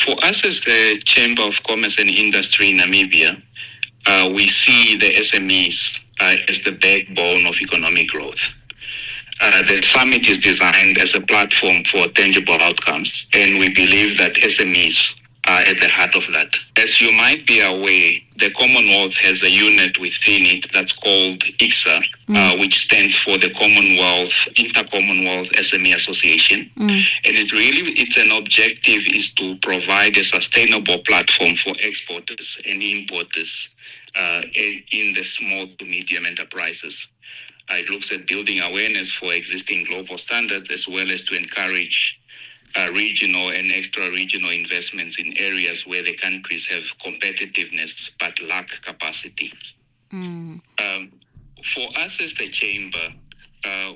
For us as the Chamber of Commerce and Industry in Namibia, we see the SMEs as the backbone of economic growth. The summit is designed as a platform for tangible outcomes, and we believe that SMEs are at the heart of that. As you might be aware, the Commonwealth has a unit within it that's called ICSA, which stands for the Commonwealth, intra-Commonwealth SME Association. And it's an objective is to provide a sustainable platform for exporters and importers in the small to medium enterprises. It looks at building awareness for existing global standards as well as to encourage regional and extra-regional investments in areas where the countries have competitiveness but lack capacity. For us as the Chamber,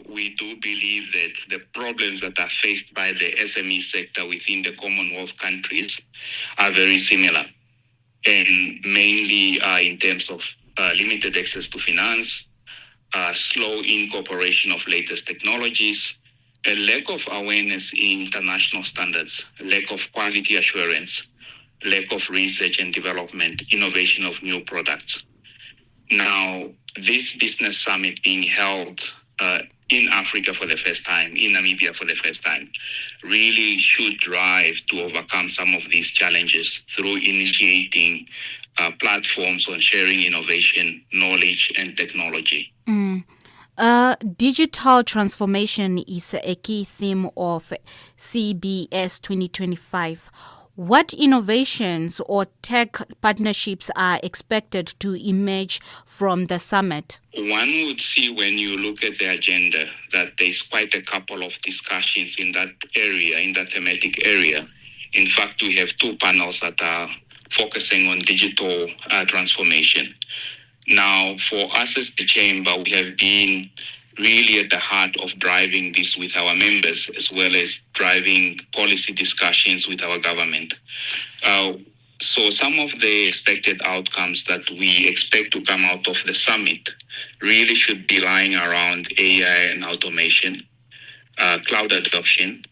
we do believe that the problems that are faced by the SME sector within the Commonwealth countries are very similar, and mainly in terms of limited access to finance, slow incorporation of latest technologies, a lack of awareness in international standards, lack of quality assurance, lack of research and development, innovation of new products. Now, this business summit being held in Africa for the first time, in Namibia for the first time, really should drive to overcome some of these challenges through initiating platforms on sharing innovation, knowledge, and technology. Digital transformation is a key theme of CBS 2025. What innovations or tech partnerships are expected to emerge from the summit? One would see when you look at the agenda that there's quite a couple of discussions in that area, in that thematic area. In fact, we have 2 panels that are focusing on digital transformation. Now, for us as the Chamber, we have been really at the heart of driving this with our members, as well as driving policy discussions with our government. So some of the expected outcomes that we expect to come out of the summit really should be lying around AI and automation, cloud adoption,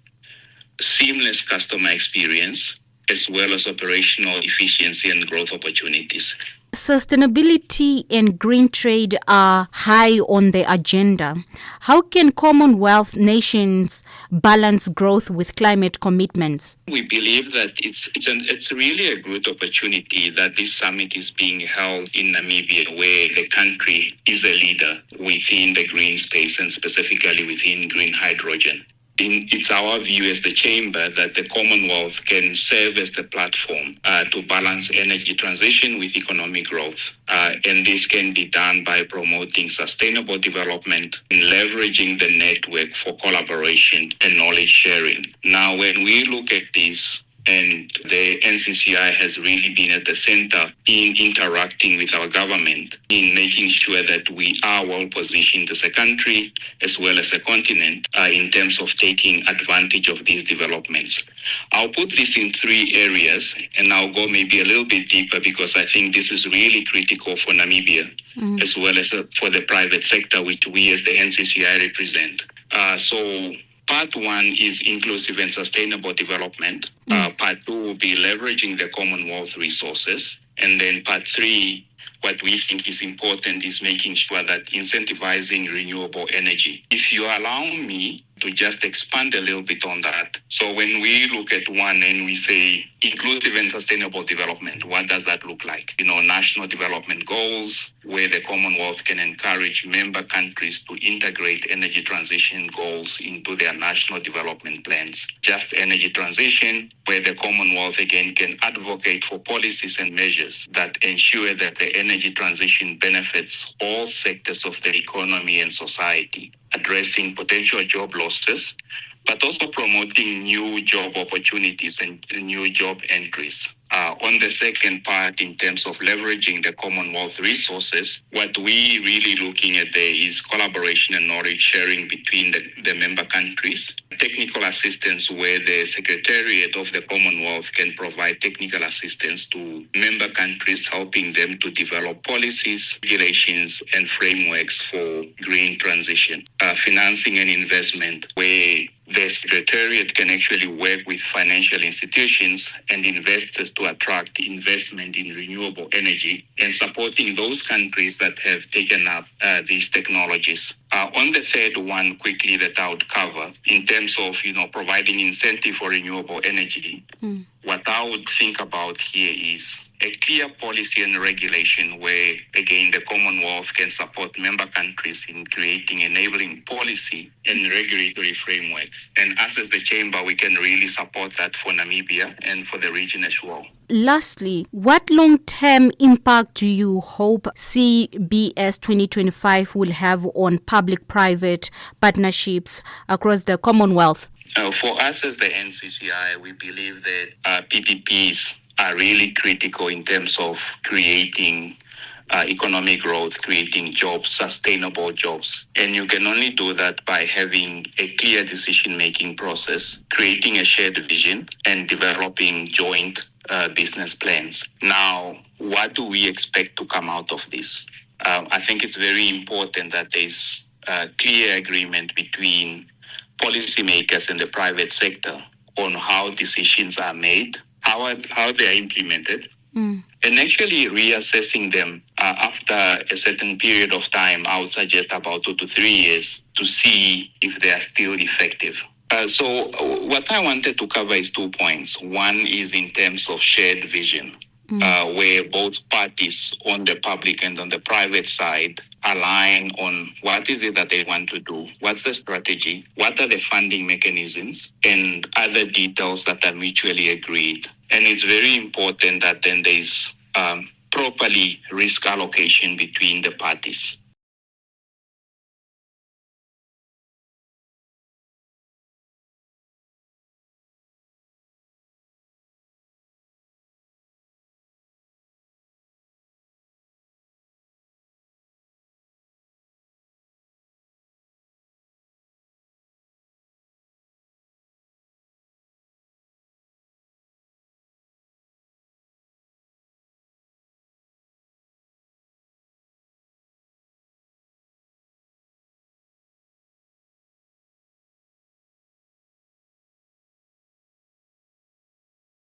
seamless customer experience, as well as operational efficiency and growth opportunities. Sustainability and green trade are high on the agenda. How can Commonwealth nations balance growth with climate commitments? We believe that it's really a good opportunity that this summit is being held in Namibia, where the country is a leader within the green space and specifically within green hydrogen. It's our view as the Chamber that the Commonwealth can serve as the platform to balance energy transition with economic growth. And this can be done by promoting sustainable development and leveraging the network for collaboration and knowledge sharing. Now, when we look at this, and the NCCI has really been at the center in interacting with our government in making sure that we are well positioned as a country as well as a continent in terms of taking advantage of these developments. I'll put this in 3 areas and I'll go maybe a little bit deeper because I think this is really critical for Namibia as well as for the private sector, which we as the NCCI represent. So Part 1 is inclusive and sustainable development. Part 2 will be leveraging the Commonwealth resources. And then Part 3, what we think is important is making sure that incentivizing renewable energy. If you allow me to just expand a little bit on that. So when we look at 1 and we say inclusive and sustainable development, what does that look like? National development goals, where the Commonwealth can encourage member countries to integrate energy transition goals into their national development plans. Just energy transition, where the Commonwealth again can advocate for policies and measures that ensure that the energy transition benefits all sectors of the economy and society, addressing potential job losses, but also promoting new job opportunities and new job entries. On the second part, in terms of leveraging the Commonwealth resources, what we really looking at there is collaboration and knowledge sharing between the member countries, technical assistance where the Secretariat of the Commonwealth can provide technical assistance to member countries, helping them to develop policies, regulations, and frameworks for green transition, financing and investment where the Secretariat can actually work with financial institutions and investors to attract investment in renewable energy and supporting those countries that have taken up these technologies. On the third one, quickly, that I would cover in terms of, providing incentive for renewable energy. What I would think about here is a clear policy and regulation where, again, the Commonwealth can support member countries in creating enabling policy and regulatory frameworks. And us as the Chamber, we can really support that for Namibia and for the region as well. Lastly, what long-term impact do you hope CBS 2025 will have on public-private partnerships across the Commonwealth? For us as the NCCI, we believe that PPPs are really critical in terms of creating economic growth, creating jobs, sustainable jobs. And you can only do that by having a clear decision-making process, creating a shared vision, and developing joint business plans. Now, what do we expect to come out of this? I think it's very important that there's clear agreement between policymakers and the private sector on how decisions are made, how they are implemented, and actually reassessing them after a certain period of time. I would suggest about 2 to 3 years to see if they are still effective. So what I wanted to cover is 2 points. One is in terms of shared vision, where both parties on the public and on the private side align on what is it that they want to do, what's the strategy, what are the funding mechanisms, and other details that are mutually agreed. And it's very important that then there's properly risk allocation between the parties.